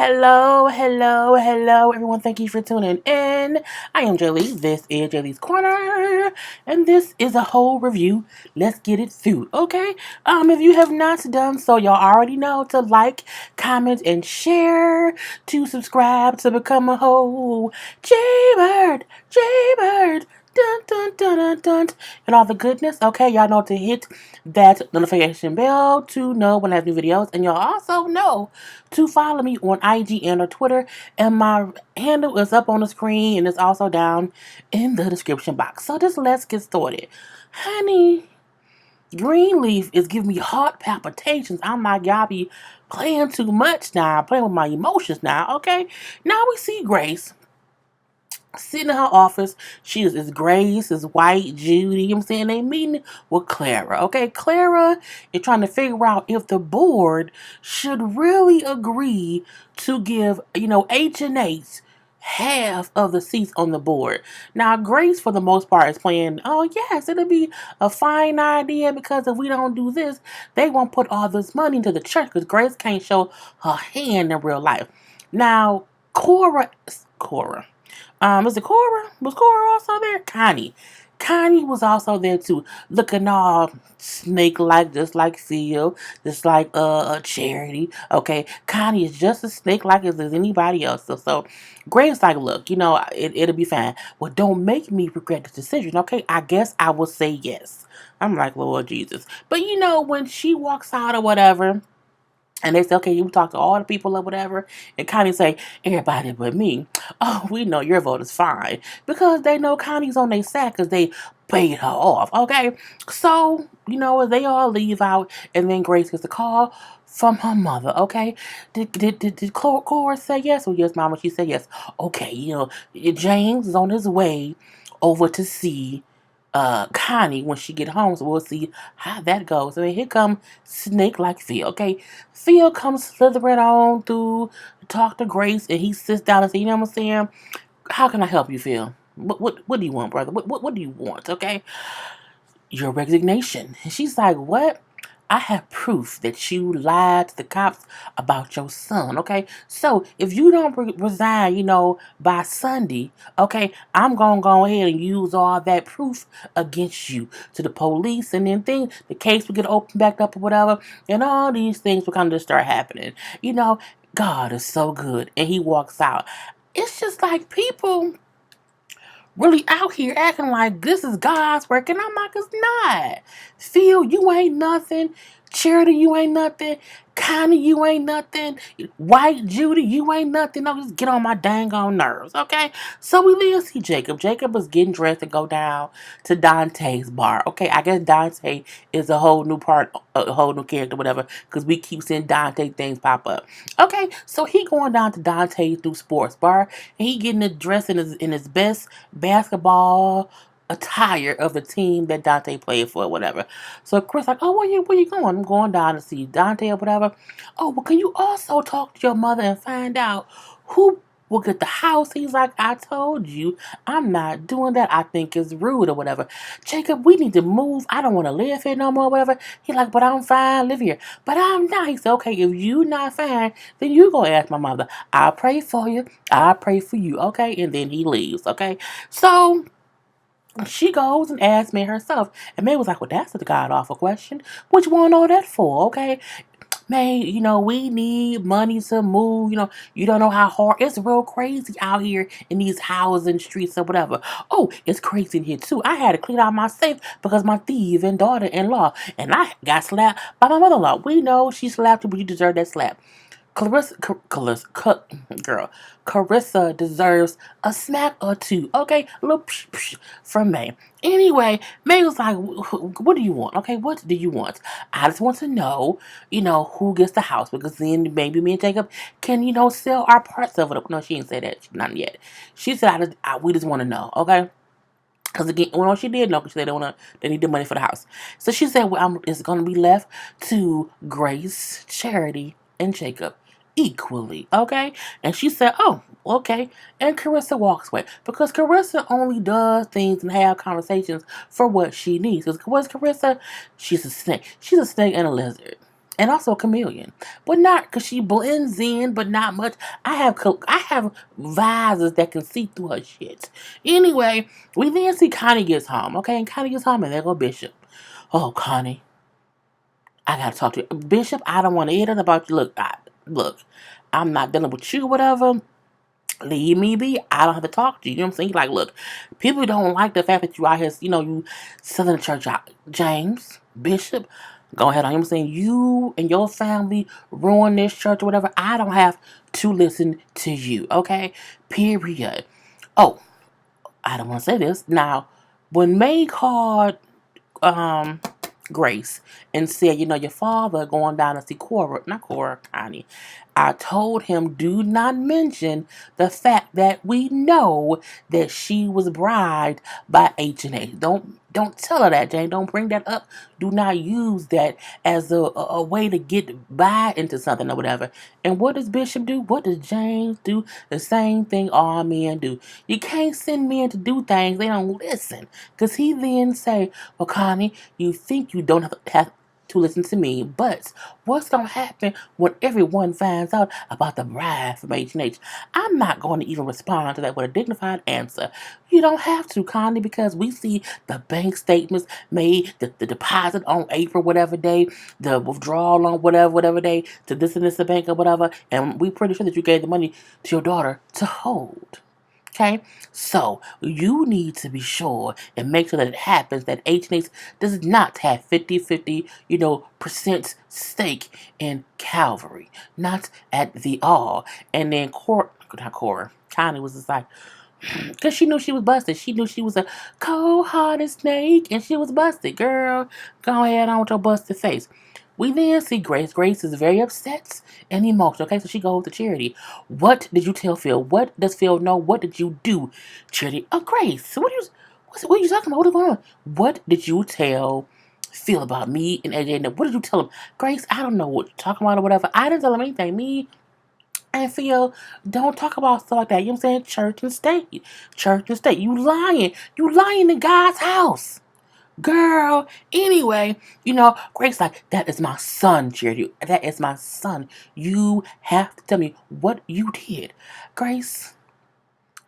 Hello, everyone. Thank you for tuning in. I am JayLee. This is JayLeesCorner, and this is a whole review. Let's get it through, okay? If you have not done so, y'all already know to like, comment, and share, to subscribe, to become a whole JayBird, dun dun dun dun dun, and all the goodness. Okay, y'all know to hit that notification bell to know when I have new videos, and y'all also know to follow me on IG and or Twitter, and my handle is up on the screen and it's also down in the description box. So just let's get started. Honey, Greenleaf is giving me heart palpitations. I'm like, y'all be playing too much now, playing with my emotions now, okay? Now we see Grace sitting in her office. She is Grace, is White, Judy, you know what I'm saying? They meeting with Clara. Okay, Clara is trying to figure out if the board should really agree to give, H&H half of the seats on the board. Now, Grace, for the most part, is playing, oh, yes, it'll be a fine idea because if we don't do this, they won't put all this money into the church because Grace can't show her hand in real life. Now, Cora. Is it Cora? Was Cora also there? Connie was also there too, looking all snake-like, just like Phil, just like Charity. Okay, Connie is just as snake-like as anybody else. So Grace's like, look, it'll be fine. Well, don't make me regret the decision. Okay, I guess I will say yes. I'm like, Lord Jesus. But when she walks out or whatever, and they say, okay, you talk to all the people or whatever, and Connie say, everybody but me. Oh, we know your vote is fine. Because they know Connie's on their side because they paid her off, okay? So, they all leave out, and then Grace gets a call from her mother, okay? Did Cora say yes? Well, yes, Mama, she said yes. Okay, James is on his way over to see Connie when she get home, so we'll see how that goes. I mean, here come Snake like Phil. Okay, Phil comes slithering on through, talk to Grace, and he sits down and says, "You know what I'm saying? How can I help you, Phil? What do you want, brother? What do you want? Okay, your resignation." And she's like, "What? I have proof that you lied to the cops about your son, okay? So if you don't resign, by Sunday, okay, I'm going to go ahead and use all that proof against you to the police, and then the case will get opened back up or whatever, and all these things will kind of start happening. God is so good." And he walks out. It's just like people really out here acting like this is God's work, and I'm like, it's not. Phil, you ain't nothing. Charity, you ain't nothing. Connie, you ain't nothing. White Judy, you ain't nothing. No, just get on my dang on nerves, okay? So we leave see Jacob. Jacob is getting dressed to go down to Dante's bar. Okay, I guess Dante is a whole new character, whatever, because we keep seeing Dante things pop up. Okay, so he going down to Dante's through sports bar, and he getting dressed in his best basketball attire of the team that Dante played for, whatever. So Chris like, oh, where you going? I'm going down to see Dante or whatever. Oh, well, can you also talk to your mother and find out who will get the house? He's like, I told you, I'm not doing that. I think it's rude or whatever. Jacob, we need to move. I don't want to live here no more, whatever. He's like, but I'm fine, live here. But I'm not. He said, okay, if you not fine, then you go ask my mother. I'll pray for you. I'll pray for you, okay? And then he leaves, okay? So she goes and asks May herself. And May was like, well, that's a god-awful question. What you want to know that for, okay? May, we need money to move. You don't know how hard. It's real crazy out here in these housing streets or whatever. Oh, it's crazy in here, too. I had to clean out my safe because my thieving daughter-in-law. And I got slapped by my mother-in-law. We know she slapped you, but you deserve that slap. Carissa deserves a smack or two, okay? A little psh, psh from May. Anyway, May was like, what do you want, okay? What do you want? I just want to know, who gets the house, because then maybe me and Jacob can, sell our parts of it. No, she didn't say that. Not yet. She said, we just want to know, okay? Because again, she did know, because they need the money for the house. So she said, well, it's going to be left to Grace, Charity, and Jacob equally, okay? And she said, oh, okay. And Carissa walks away, because Carissa only does things and have conversations for what she needs. Because what's Carissa? She's a snake. She's a snake and a lizard. and also a chameleon, but not because she blends in, but not much. I have visors that can see through her shit. Anyway, we then see Connie gets home, okay, and Connie gets home, and there go Bishop. Oh, Connie, I gotta talk to you, Bishop. I don't want to hear nothing about you. Look, I'm not dealing with you, whatever. Leave me be. I don't have to talk to you. You know what I'm saying? Like, look, people don't like the fact that you out here, you selling the church out. James, Bishop, go ahead on. You know what I'm saying? You and your family ruin this church or whatever. I don't have to listen to you, okay? Period. Oh, I don't want to say this. Now, when May called um Grace and said, your father going down to see Connie. I told him, do not mention the fact that we know that she was bribed by H&A. Don't tell her that, Jane. Don't bring that up. Do not use that as a way to get by into something or whatever. And what does Bishop do? What does James do? The same thing all men do. You can't send men to do things they don't listen. Because he then say, well, Connie, you think you don't have to listen to me, but what's going to happen when everyone finds out about the bride from H&H? I'm not going to even respond to that with a dignified answer. You don't have to, Connie, because we see the bank statements made, the deposit on April whatever day, the withdrawal on whatever day, to this and this the bank or whatever, and we pretty sure that you gave the money to your daughter to hold. Okay, so you need to be sure and make sure that it happens that H&H does not have 50-50, percent stake in Calvary, not at the all. And then Connie was just like, because she knew she was busted. She knew she was a cold-hearted snake, and she was busted. Girl, go ahead on with your busted face. We then see Grace. Grace is very upset and emotional. Okay, so she goes to Charity. What did you tell Phil? What does Phil know? What did you do, Charity? Oh, Grace, what are you talking about? What's going on? What did you tell Phil about me and AJ? What did you tell him? Grace, I don't know what you're talking about or whatever. I didn't tell him anything. Me and Phil don't talk about stuff like that. You know what I'm saying? Church and state. Church and state. You lying. You lying in God's house. Girl, anyway, Grace like, that is my son, Charity. That is my son. You have to tell me what you did. Grace,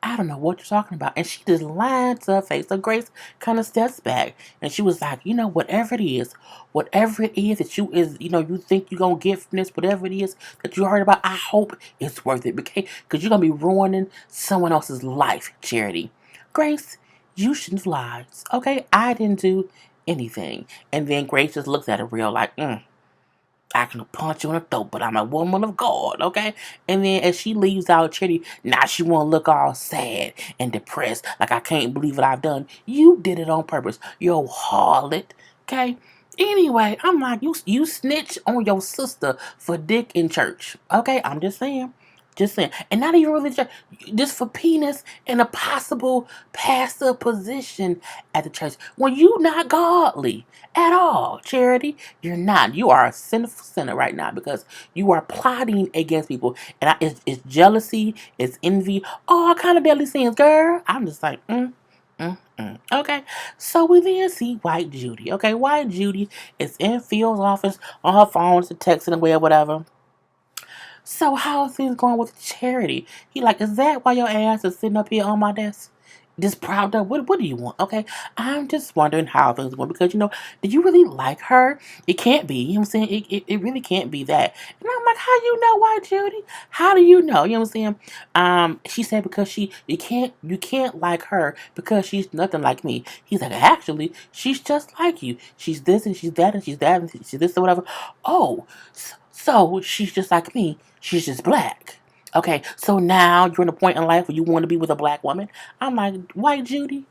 I don't know what you're talking about. And she just lied to her face. So Grace kind of steps back and she was like, whatever it is that you think you're going to get from this, whatever it is that you heard about, I hope it's worth it. Okay? Because you're going to be ruining someone else's life, Charity. Grace, you shouldn't have lied. Okay? I didn't do anything. And then Grace just looks at her real like, I can punch you in the throat, but I'm a woman of God, okay? And then as she leaves out Charity, now she want to look all sad and depressed, like I can't believe what I've done. You did it on purpose, you harlot, okay? Anyway, I'm like, you snitch on your sister for dick in church, okay? I'm just saying. Just saying. And not even really just for penis in a possible pastor position at the church. When you not godly at all, Charity. You're not. You are a sinful sinner right now because you are plotting against people. And it's jealousy, it's envy, all kind of deadly sins, girl. I'm just like, Okay, so we then see White Judy. Okay, White Judy is in Phil's office on her phone, texting away or whatever. So how are things going with Charity? He like, is that why your ass is sitting up here on my desk? Just proud of what do you want? Okay. I'm just wondering how things going because do you really like her? It can't be. You know what I'm saying? It really can't be that. And I'm like, how you know why, Judy? How do you know? You know what I'm saying? She said because you can't like her because she's nothing like me. He's like, actually, she's just like you. She's this and she's that and she's that and she's this or whatever. Oh, so she's just like me. She's just black. Okay, so now you're in a point in life where you want to be with a black woman. I'm like, White Judy,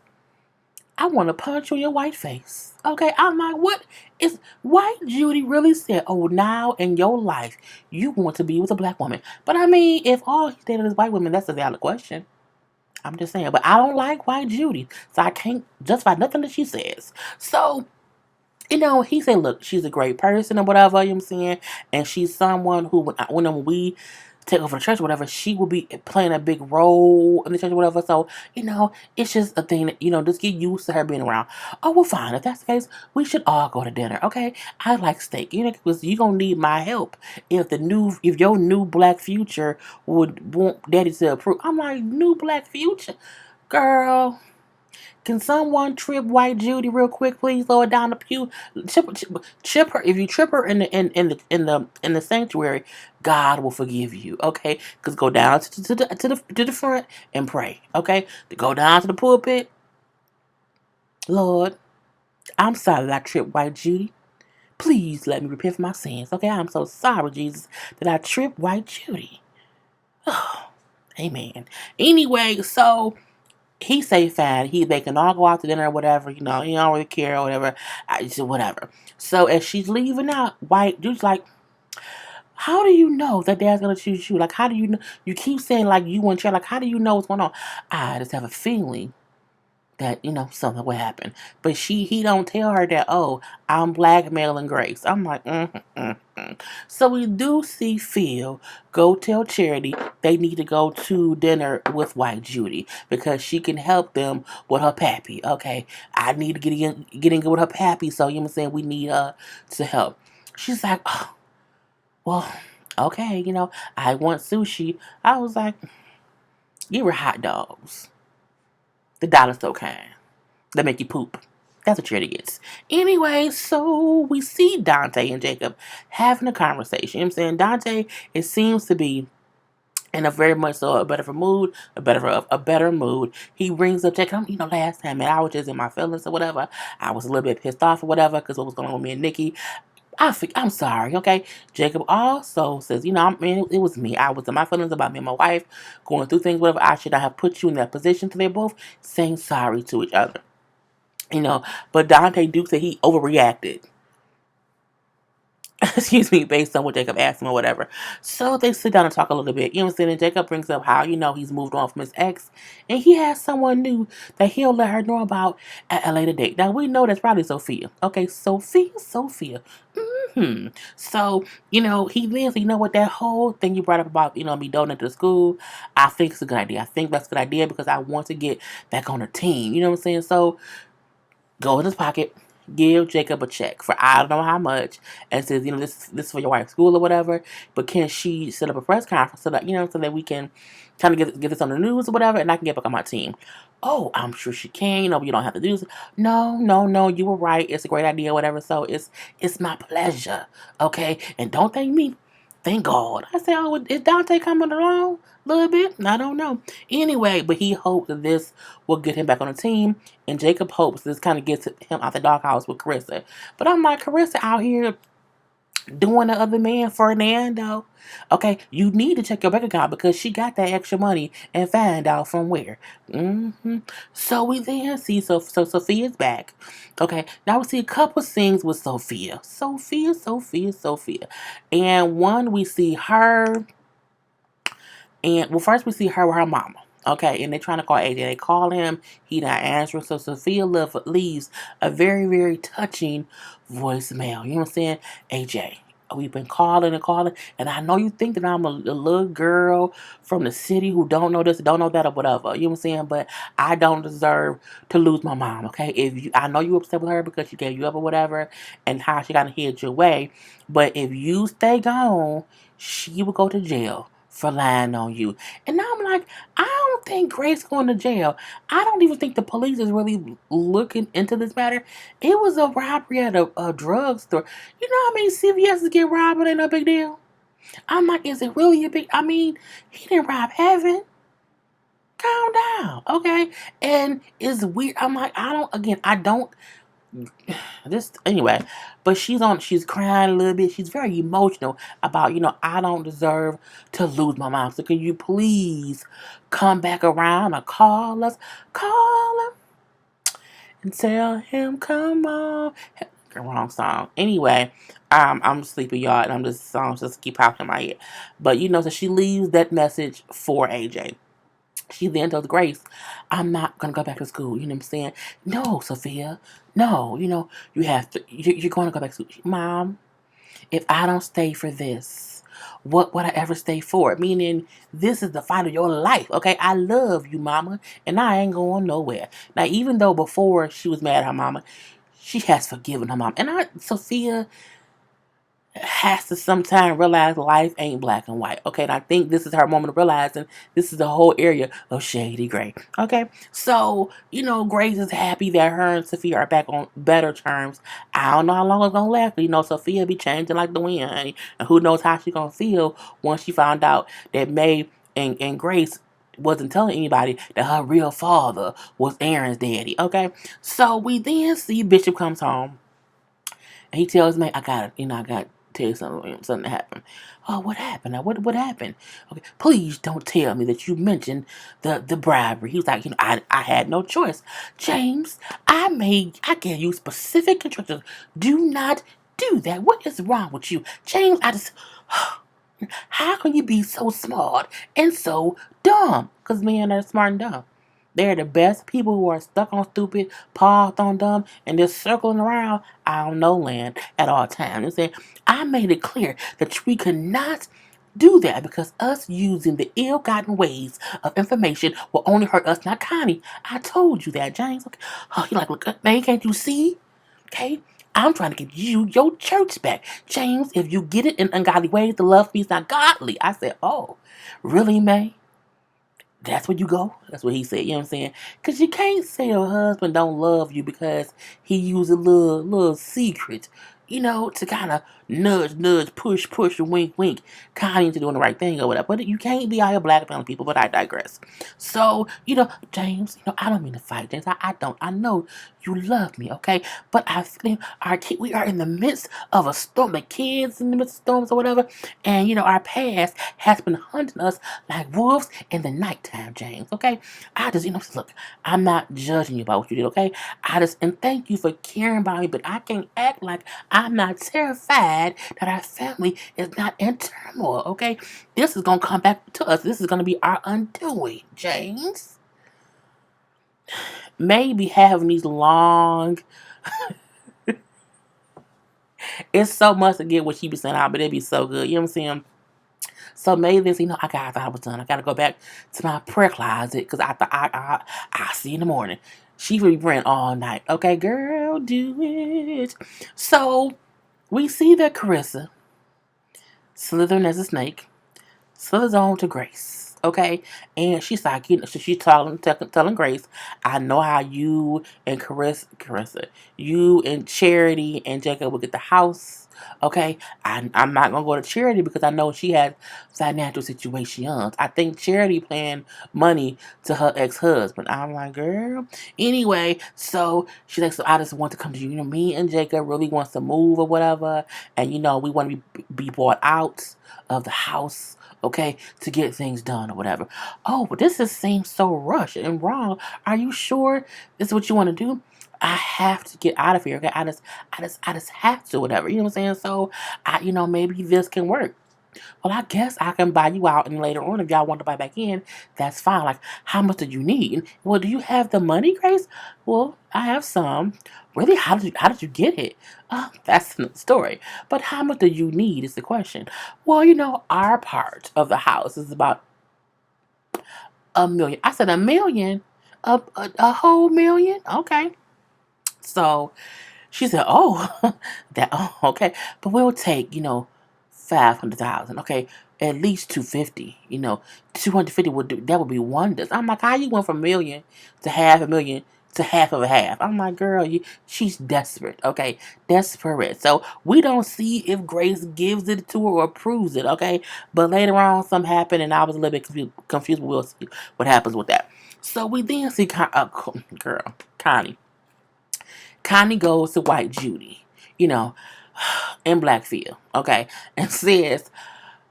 I want to punch you in your white face. Okay, I'm like, what is White Judy really said? Oh, now in your life, you want to be with a black woman. But I mean, if all he dated is white women, that's a valid question. I'm just saying. But I don't like White Judy, so I can't justify nothing that she says. So, he said, look, she's a great person or whatever, you know what I'm saying? And she's someone who, when we take over the church or whatever, she will be playing a big role in the church or whatever. So, it's just a thing that, just get used to her being around. Oh, well, fine. If that's the case, we should all go to dinner, okay? I like steak, because you're going to need my help if your new black future would want daddy to approve. I'm like, new black future? Girl, can someone trip White Judy real quick, please? Lower down the pew. Chip her. If you trip her in the sanctuary, God will forgive you. Okay, because go down to the front and pray. Okay, to go down to the pulpit. Lord, I'm sorry that I tripped White Judy. Please let me repent for my sins. Okay, I'm so sorry, Jesus, that I tripped White Judy. Oh, amen. Anyway, so he say fine. They can all go out to dinner or whatever. He don't really care or whatever. I just whatever. So as she's leaving out, White dude's like, "How do you know that Dad's gonna choose you? Like, how do you know? You keep saying like you want chair. Like, how do you know what's going on? I just have a feeling that something will happen." But he don't tell her that. Oh, I'm blackmailing Grace. I'm like, So we do see Phil go tell Charity they need to go to dinner with White Judy because she can help them with her pappy. Okay, I need to get in good with her pappy, so you know what I'm saying, we need her to help. She's like, oh, well, okay, I want sushi. I was like, you were hot dogs. The dollar's so kind. They make you poop. That's what Charity gets. Anyway, so we see Dante and Jacob having a conversation. You know what I'm saying? Dante, it seems to be in a very much so a better mood. He brings up Jacob. Last time, man, I was just in my feelings or whatever. I was a little bit pissed off or whatever because what was going on with me and Nikki. I'm sorry, okay? Jacob also says, it was me. I was in my feelings about me and my wife going through things, whatever. I should not have put you in that position. So they're both saying sorry to each other. But Dante Duke said he overreacted. Excuse me, based on what Jacob asked him or whatever. So they sit down and talk a little bit. You know what I'm saying? And Jacob brings up how, he's moved on from his ex and he has someone new that he'll let her know about at a later date. Now we know that's probably Sophia. Okay, Sophia. So, he then said, what, that whole thing you brought up about, me donating to the school, I think it's a good idea. I think that's a good idea because I want to get back on the team. You know what I'm saying? So go in his pocket, give Jacob a check for I don't know how much, and says, this is for your wife's school or whatever, but can she set up a press conference so that, so that we can kind of get this on the news or whatever, and I can get back on my team. Oh, I'm sure she can, but you don't have to do this. No, you were right. It's a great idea, whatever. So it's my pleasure, okay? And don't thank me. Thank God. I said, oh, is Dante coming along a little bit? I don't know. Anyway, but he hopes that this will get him back on the team. And Jacob hopes this kind of gets him out the doghouse with Carissa. But I'm like, Carissa out here doing the other man, Fernando. Okay, you need to check your bank account because she got that extra money and find out from where. So we then see, so Sophia's back. Okay, now we see a couple scenes with Sophia. Sophia. And one, we see her, and well, first we see her with her mama. Okay, and they're trying to call AJ. They call him, he not answering. So Sophia leaves a very, very touching voicemail. You know what I'm saying? AJ, we've been calling, and I know you think that I'm a little girl from the city who don't know this, don't know that, or whatever. You know what I'm saying? But I don't deserve to lose my mom. Okay, I know you upset with her because she gave you up or whatever, and how she got to head your way. But if you stay gone, she will go to jail for lying on you. And now I'm like, I don't think Grace going to jail. I don't even think the police is really looking into this matter. It was a robbery at a drugstore. You know how many CVS's get robbed? It ain't no big deal. I'm like, is it really a big? I mean, he didn't rob heaven. Calm down, okay? And it's weird. I'm like, I don't. This anyway, but she's crying a little bit. She's very emotional about, I don't deserve to lose my mom. So can you please come back around or call him and tell him, come on. Wrong song. Anyway, I'm sleepy, y'all, and I'm songs just keep popping in my head. But so she leaves that message for AJ. She then tells Grace, I'm not going to go back to school. You know what I'm saying? No, Sophia. No, you have to. You're going to go back to school. Mom, if I don't stay for this, what would I ever stay for it? Meaning, this is the fight of your life, okay? I love you, mama, and I ain't going nowhere. Now, even though before she was mad at her mama, she has forgiven her mom. And Sophia has to sometime realize life ain't black and white. Okay, and I think this is her moment of realizing this is the whole area of shady gray. Okay, so Grace is happy that her and Sophia are back on better terms. I don't know how long it's gonna last, but Sophia be changing like the wind, honey. And who knows how she gonna feel once she found out that May and Grace wasn't telling anybody that her real father was Aaron's daddy. Okay, so we then see Bishop comes home. And he tells me, I got to tell you something happened. Oh, what happened? What happened? Okay, please don't tell me that you mentioned the bribery. He was like, I had no choice. James, I gave you specific instructions. Do not do that. What is wrong with you? James, how can you be so smart and so dumb? Because men are smart and dumb. They're the best people who are stuck on stupid, paused on dumb, and just circling around I don't know land at all times. And saying, I made it clear that we could not do that because us using the ill-gotten ways of information will only hurt us, not Connie. I told you that, James. Okay. Oh, he like, look, man, can't you see? Okay? I'm trying to get you your church back. James, if you get it in ungodly ways, the love means not godly. I said, oh, really, May? That's where you go? That's what he said, you know what I'm saying? Because you can't say your husband don't love you because he used a little secret, to kind of nudge, push, and wink, kind of into doing the right thing or whatever. But you can't be out here blackmailing people, but I digress. So, James, I don't mean to fight, James. I don't. I know you love me, okay? But I think we are in the midst of a storm, the kids in the midst of storms or whatever, and, our past has been hunting us like wolves in the nighttime, James, okay? I just, look, I'm not judging you about what you did, okay? And thank you for caring about me, but I can't act like I'm not terrified that our family is not in turmoil, okay? This is going to come back to us. This is going to be our undoing, James. Maybe having these long... It's so much to get what she be saying out, but it'd be so good. You know what I'm saying? So maybe this, I thought I was done. I gotta go back to my prayer closet because I thought I'll see you in the morning. She will be praying all night. Okay, girl, do it. So we see that Carissa, slithering as a snake, slithers on to Grace. Okay, and she's like, she's telling Grace, I know how you and Carissa, you and Charity and Jacob will get the house. Okay, I'm not gonna go to Charity because I know she has financial situations. I think Charity paying money to her ex-husband. I'm like, girl. Anyway, so she's like, so I just want to come to you. Me and Jacob really wants to move or whatever, and we want to be bought out of the house, okay, to get things done or whatever. Oh, but this just seems so rushed and wrong. Are you sure this is what you want to do? I have to get out of here, okay? I just have to, whatever. You know what I'm saying? So, maybe this can work. Well, I guess I can buy you out, and later on, if y'all want to buy back in, that's fine. Like, how much do you need? Well, do you have the money, Grace? Well, I have some. Really? How did you get it? That's another story. But how much do you need is the question. Well, our part of the house is about $1 million. I said $1 million, a whole million. Okay. So she said, "Oh, okay, but we'll take 500,000. Okay, at least 250. 250 would do. That would be wonders." I'm like, "How you went from $1 million to $500,000 to half of a half?" I'm like, "Girl, she's desperate. Okay, desperate." So we don't see if Grace gives it to her or approves it. Okay, but later on, something happened, and I was a little bit confused. We'll see what happens with that. So we then see girl Connie. Connie goes to White Judy, you know, in Blackfield, okay, and says,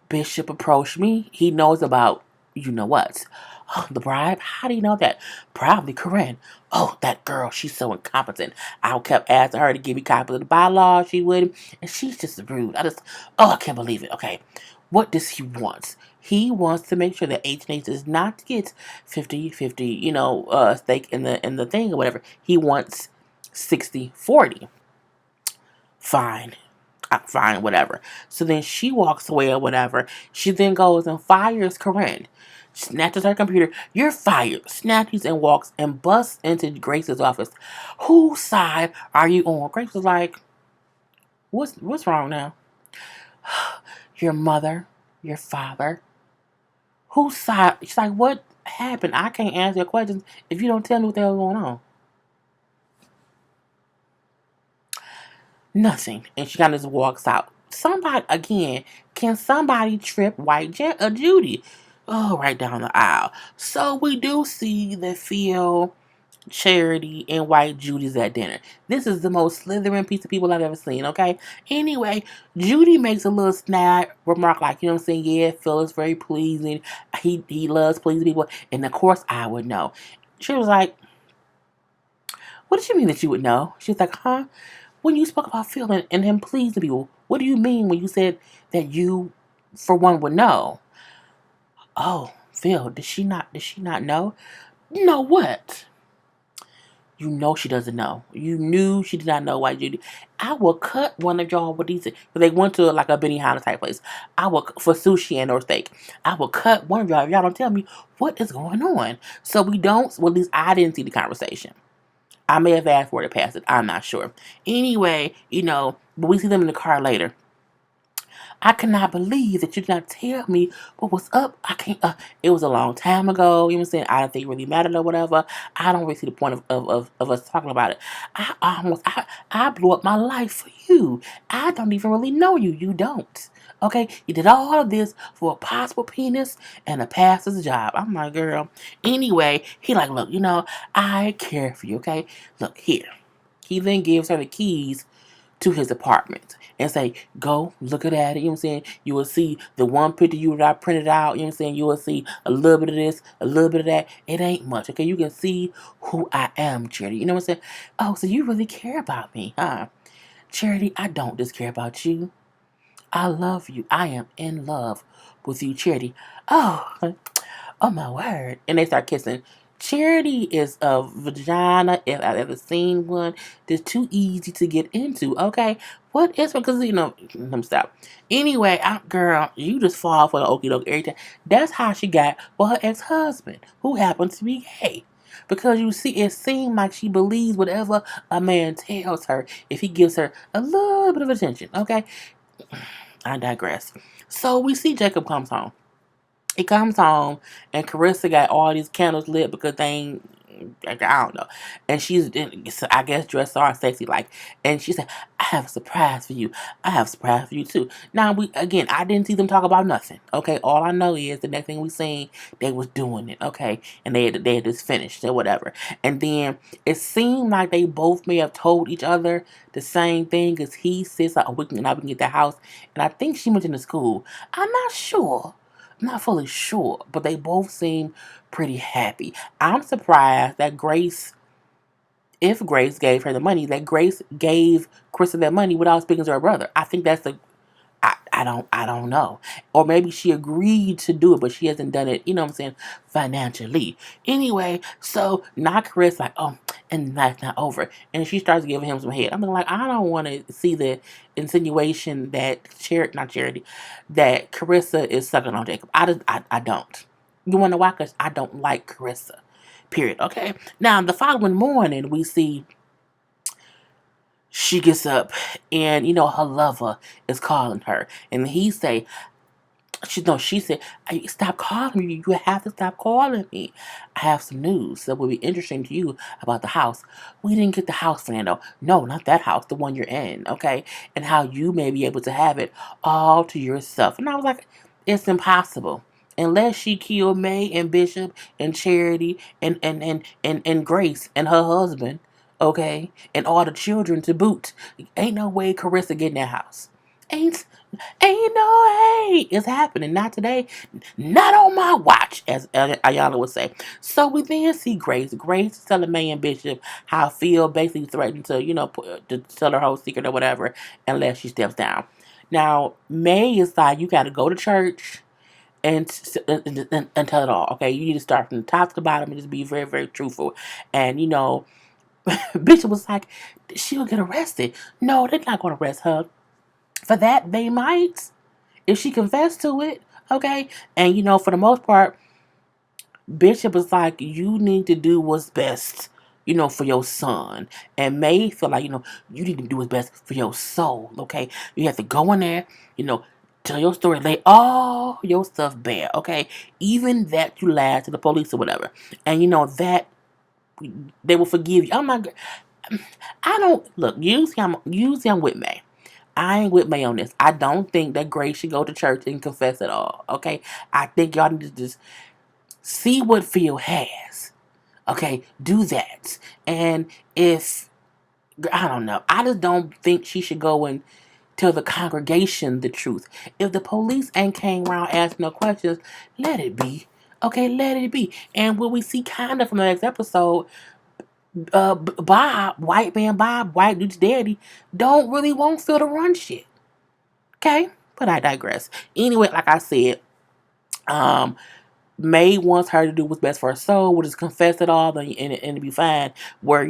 Bishop approached me. He knows about you know what. Oh, the bribe? How do you know that? Probably Corinne. Oh, that girl, she's so incompetent. I kept asking her to give me copies of the bylaws, she wouldn't, and she's just rude. I can't believe it. Okay, what does he want? He wants to make sure that H&H does not get 50-50, stake in the thing or whatever. He wants 60-40. Fine. Fine, whatever. So then she walks away or whatever. She then goes and fires Corinne. Snatches her computer. You're fired. Snatches and walks and busts into Grace's office. Whose side are you on? Grace was like, what's wrong now? Your mother, your father. Whose side? She's like, what happened? I can't answer your questions if you don't tell me what the hell's going on. Nothing. And she kind of just walks out. Somebody, again, can somebody trip White Judy? Oh, right down the aisle. So we do see that Phil, Charity, and White Judy's at dinner. This is the most slithering piece of people I've ever seen, okay? Anyway, Judy makes a little snap remark like, you know what I'm saying? Yeah, Phil is very pleasing. He loves pleasing people. And of course I would know. She was like, what did you mean that you would know? She was like, huh? When you spoke about Phil and him pleasing people, what do you mean when you said that you, for one, would know? Oh, Phil, did she not know? Know what? You know she doesn't know. You knew she did not know White Judy. I will cut one of y'all with these. They went to like a Benihana type place. I will for sushi and or steak. I will cut one of y'all if y'all don't tell me what is going on. So we don't. Well, at least I didn't see the conversation. I may have asked for it to pass it. I'm not sure. Anyway, but we see them in the car later. I cannot believe that you did not tell me what was up. I can't. It was a long time ago. You know what I'm saying? I don't think it really mattered or whatever. I don't really see the point of us talking about it. I blew up my life for you. I don't even really know you. You don't. Okay? You did all of this for a possible penis and a pastor's job. I'm like, girl. Anyway, he like, look, I care for you, okay? Look, here. He then gives her the keys to his apartment and say, go look at it. You know what I'm saying? You will see the one picture that I printed out. You know what I'm saying? You will see a little bit of this, a little bit of that. It ain't much, okay? You can see who I am, Charity. You know what I'm saying? Oh, so you really care about me, huh? Charity, I don't just care about you. I love you. I am in love with you, Charity. Oh, oh my word. And they start kissing. Charity is a vagina, if I've ever seen one, that's too easy to get into, okay? What is it? Because, let me stop. Anyway, girl, you just fall for the okie doke every time. That's how she got with her ex-husband, who happens to be gay. Because you see, it seems like she believes whatever a man tells her if he gives her a little bit of attention, okay? I digress. So we see Jacob comes home. He comes home and Carissa got all these candles lit because they ain't, I don't know. And she's, I guess, dressed all sexy like. And she said, I have a surprise for you. I have a surprise for you too. Now, I didn't see them talk about nothing. Okay, all I know is the next thing we seen, they was doing it. Okay, and they had just finished or whatever. And then it seemed like they both may have told each other the same thing because he says, like, we can get the house. And I think she mentioned the school. I'm not sure. Not fully sure, but they both seem pretty happy. I'm surprised that if Grace gave her the money, that Grace gave Krista that money without speaking to her brother. I think that's I don't know. Or maybe she agreed to do it, but she hasn't done it, you know what I'm saying, financially. Anyway, so now Chris like, oh, and that's not over. And she starts giving him some head. I'm like, I don't want to see the insinuation that not Charity, that Carissa is sucking on Jacob. I don't. You want to know why? Because I don't like Carissa. Period. Okay. Now the following morning we see she gets up and her lover is calling her and he say she said, stop calling me. You have to stop calling me. I have some news that will be interesting to you about the house. We didn't get the house, Fernando. No, not that house, the one you're in, okay? And how you may be able to have it all to yourself. And I was like, it's impossible. Unless she killed May and Bishop and Charity and Grace and her husband, okay? And all the children to boot. Ain't no way Carissa getting that house. Ain't no way it's happening. Not today. Not on my watch, as Ayala would say. So we then see Grace. Grace is telling May and Bishop how Phil basically threatened to, to tell her whole secret or whatever unless she steps down. Now, May is like, you got to go to church and tell it all. Okay, you need to start from the top to the bottom and just be very, very truthful. And, Bishop was like, she'll get arrested. No, they're not going to arrest her. For that, they might. If she confessed to it, okay? And, for the most part, Bishop is like, you need to do what's best, for your son. And May feel like, you need to do what's best for your soul, okay? You have to go in there, tell your story, lay all your stuff bare, okay? Even that you lied to the police or whatever. And, that they will forgive you. I'm not, I don't, look, usually I'm with May. I ain't with May on this. I don't think that Grace should go to church and confess at all, okay? I think y'all need to just see what Phil has. Okay, do that. And if, I don't know, I just don't think she should go and tell the congregation the truth. If the police ain't came around asking no questions, let it be. Okay, let it be. And what we see kind of from the next episode, Bob, white man Bob, white dude's daddy, don't really want Phil to run shit. Okay, but I digress. Anyway, like I said, um, May wants her to do what's best for her soul, which is confess it all and be fine. Where,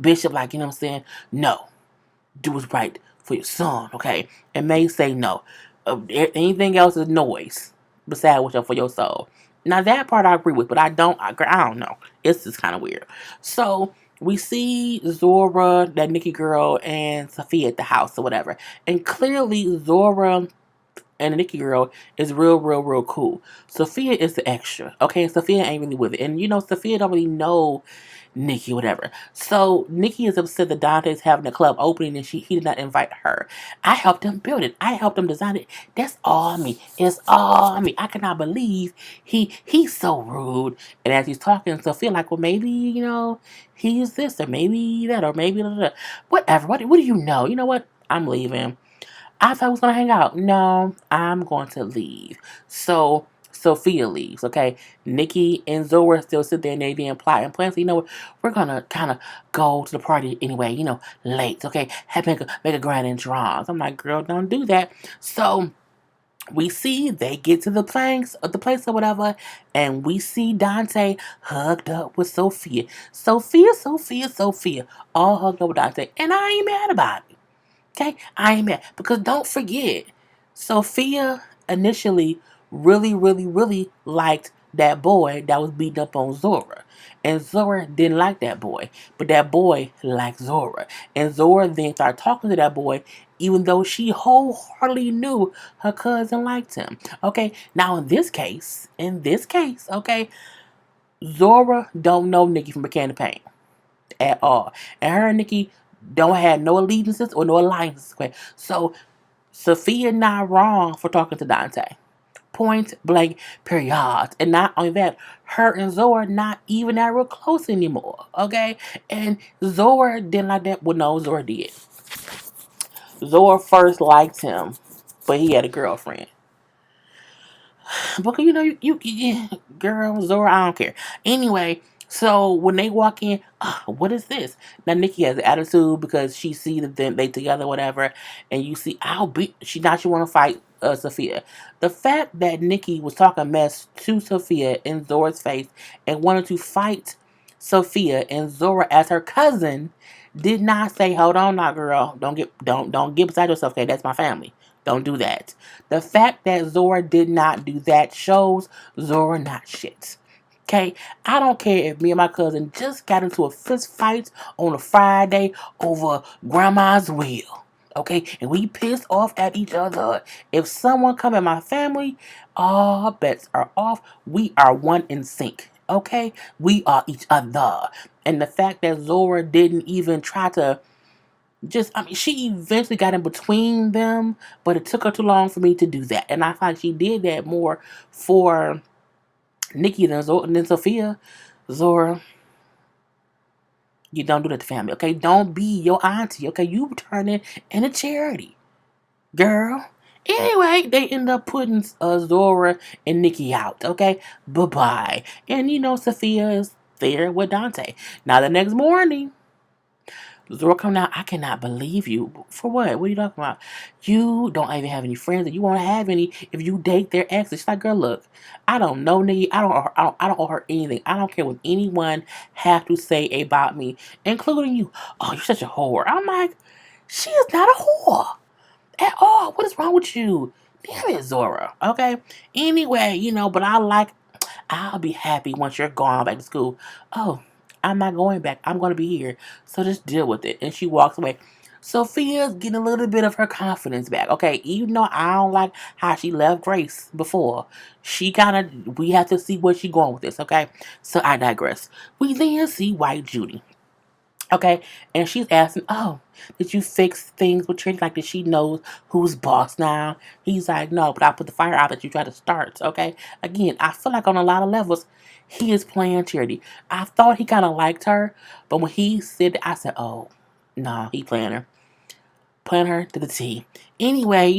Bishop, like, what I'm saying? No. Do what's right for your son, okay? And May say no. Anything else is noise besides what's up for your soul. Now, that part I agree with, but I don't know. It's just kind of weird. So, we see Zora, that Nikki girl, and Sophia at the house or whatever. And clearly, Zora and the Nikki girl is real, real, real cool. Sophia is the extra. Okay, Sophia ain't really with it. And Sophia don't really know Nikki, whatever. So Nikki is upset that Dante's having a club opening and he did not invite her. I helped him build it. I helped him design it. That's all me. It's all me. I cannot believe he's so rude. And as he's talking, Sophia like, well, maybe, he's this or maybe that or maybe whatever. What do you know? You know what? I'm leaving. I thought I was going to hang out. No, I'm going to leave. So, Sophia leaves, okay? Nikki and Zora still sit there and they being plot and plan. So, what? We're going to kind of go to the party anyway, late, okay? Make a grand entrance. I'm like, girl, don't do that. So, we see they get to the place or whatever, and we see Dante hugged up with Sophia. Sophia, all hugged up with Dante. And I ain't mad about it. Okay, I ain't mad. Because don't forget, Sophia initially really, really, really liked that boy that was beating up on Zora. And Zora didn't like that boy. But that boy liked Zora. And Zora then started talking to that boy, even though she wholeheartedly knew her cousin liked him. Okay, now in this case, okay, Zora don't know Nikki from a can of paint at all. And her and Nikki don't have no allegiances or no alliances. Okay? So Sophia not wrong for talking to Dante. Point blank, period. And not only that, her and Zora not even that real close anymore. Okay? And Zora didn't like that. Well, no, Zora did. Zora first liked him, but he had a girlfriend. But you girl, Zora, I don't care. Anyway, so when they walk in, what is this? Now Nikki has an attitude because she see that they together, whatever, and you see, she want to fight Sophia. The fact that Nikki was talking mess to Sophia in Zora's face and wanted to fight Sophia and Zora as her cousin did not say, hold on now, girl, don't get beside yourself, okay? That's my family. Don't do that. The fact that Zora did not do that shows Zora not shit. Okay? I don't care if me and my cousin just got into a fist fight on a Friday over grandma's will. Okay? And we pissed off at each other. If someone come in my family, all bets are off. We are one in sync. Okay? We are each other. And the fact that Zora didn't even try to she eventually got in between them, but it took her too long for me to do that. And I thought she did that more for Nikki than Sophia. Zora, you don't do that to family, okay? Don't be your auntie, okay? You turn it into charity, girl. Anyway, they end up putting Zora and Nikki out, okay? Bye-bye. And Sophia is there with Dante. Now the next morning, Zora come down. I cannot believe you. For what? What are you talking about? You don't even have any friends, and you won't have any if you date their exes. She's like, girl, look, I don't know Nikki. I don't owe her anything. I don't care what anyone have to say about me, including you. Oh, you're such a whore. I'm like, she is not a whore. at all. What is wrong with you? Damn it, Zora. Okay. Anyway, but I'll be happy once you're gone back to school. Oh, I'm not going back. I'm going to be here. So just deal with it. And she walks away. Sophia's getting a little bit of her confidence back. Okay, even though I don't like how she left Grace before, we have to see where she's going with this. Okay, so I digress. We then see White Judy. Okay, and she's asking, "Oh, did you fix things with Trinity? Like, did she know who's boss now?" He's like, "No, but I put the fire out that you tried to start." Okay, again, I feel like on a lot of levels, he is playing Charity. I thought he kind of liked her, but when he said that, I said, "Oh, no, he playing her." Playing her to the T. Anyway,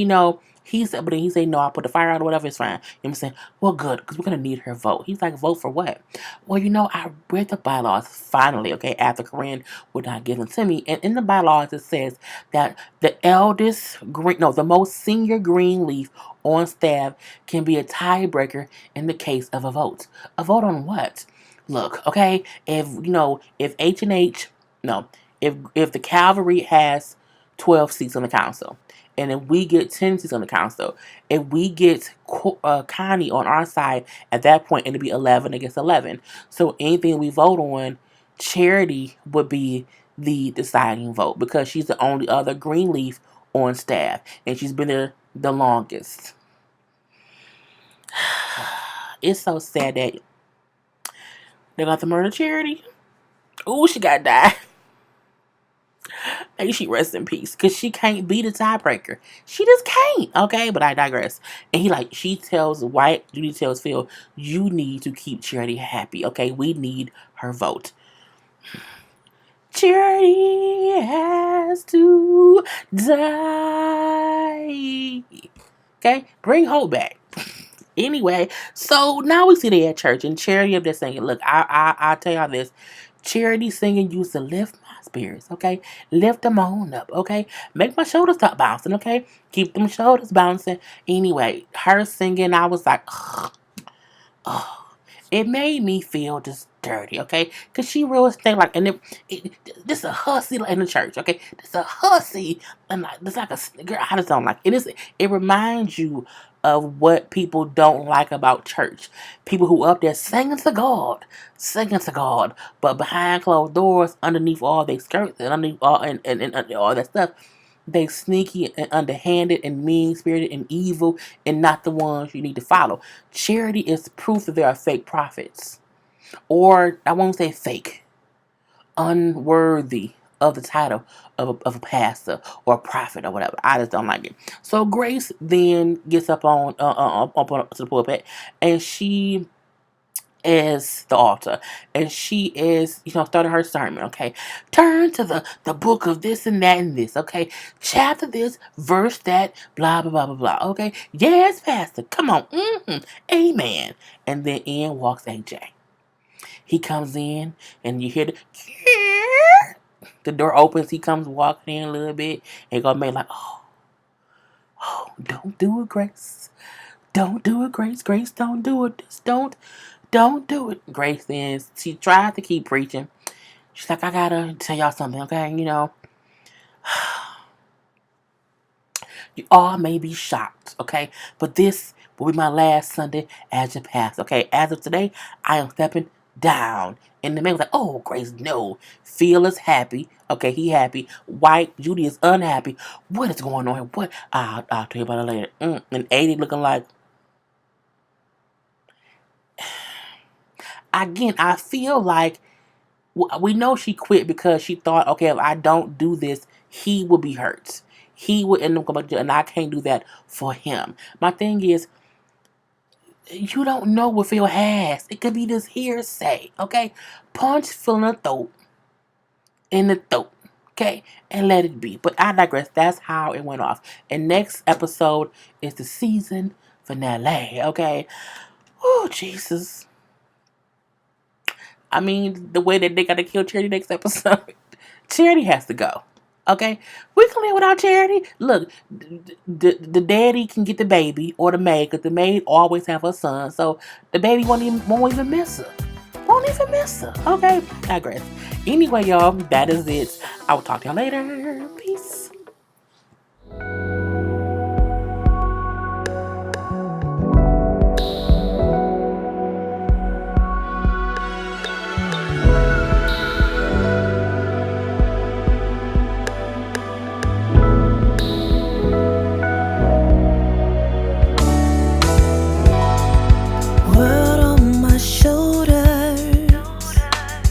he said, but then he said, no, I'll put the fire out or whatever, it's fine. I'm saying, well, good, because we're going to need her vote. He's like, vote for what? Well, I read the bylaws finally, okay, after Corinne would not give them to me. And in the bylaws, it says that the most senior Greenleaf on staff can be a tiebreaker in the case of a vote. A vote on what? Look, okay, if H&H, no, if the cavalry has 12 seats on the council, and if we get 10 seats on the council, if we get Connie on our side at that point, it'll be 11 against 11. So anything we vote on, Charity would be the deciding vote because she's the only other Greenleaf on staff, and she's been there the longest. It's so sad that they got to murder Charity. Ooh, she got to die. May she rest in peace, because she can't be the tiebreaker. She just can't, okay? But I digress. And Judy tells Phil, you need to keep Charity happy, okay? We need her vote. Charity has to die. Okay? Bring Hope back. Anyway, so now we see they at church, and Charity up there singing. Look, I'll tell y'all this. Charity singing used to lift my spirits, okay? Lift them on up, okay? Make my shoulders stop bouncing, okay? Keep them shoulders bouncing. Anyway, her singing, I was like, ugh. It made me feel just dirty, okay? Because she really stayed like, and this a hussy in the church, okay? This a hussy, and it's like a girl. I just don't like it. It reminds you of what people don't like about church. People who up there singing to God, but behind closed doors, underneath all their skirts and underneath all and all that stuff, they sneaky and underhanded and mean-spirited and evil and not the ones you need to follow. Charity is proof that there are fake prophets. Or, I won't say fake. Unworthy of the title of a pastor or a prophet or whatever. I just don't like it. So Grace then gets up on to the pulpit, and she is the altar, and she is starting her sermon. Okay, turn to the book of this and that and this. Okay, chapter this, verse that, blah blah blah blah blah. Okay, yes, pastor, come on, amen. And then in walks AJ. He comes in, and you hear the door opens. He comes walking in a little bit, and gonna make like, oh, don't do it, Grace. Don't do it, Grace. Grace, don't do it. Just don't do it. Grace then, she tried to keep preaching. She's like, I gotta tell y'all something, okay? You all may be shocked, okay? But this will be my last Sunday as your pastor, okay? As of today, I am stepping down. And the man was like, oh, Grace, no. Phil is happy. Okay, he happy. White Judy is unhappy. What is going on here? What? I'll tell you about it later. And 80 looking like, again, I feel like we know she quit because she thought, okay, if I don't do this, he will be hurt. He will end up going to jail, and I can't do that for him. My thing is, you don't know what Phil has. It could be this hearsay, okay? Punch Phil in the throat, okay? And let it be. But I digress. That's how it went off. And next episode is the season finale, okay? Oh, Jesus. I mean, the way that they got to kill Charity next episode, Charity has to go. Okay? We can live without Charity. Look, the daddy can get the baby or the maid, because the maid always have her son. So the baby won't even miss her. Won't even miss her. Okay? I digress. Anyway, y'all, that is it. I will talk to y'all later. Peace.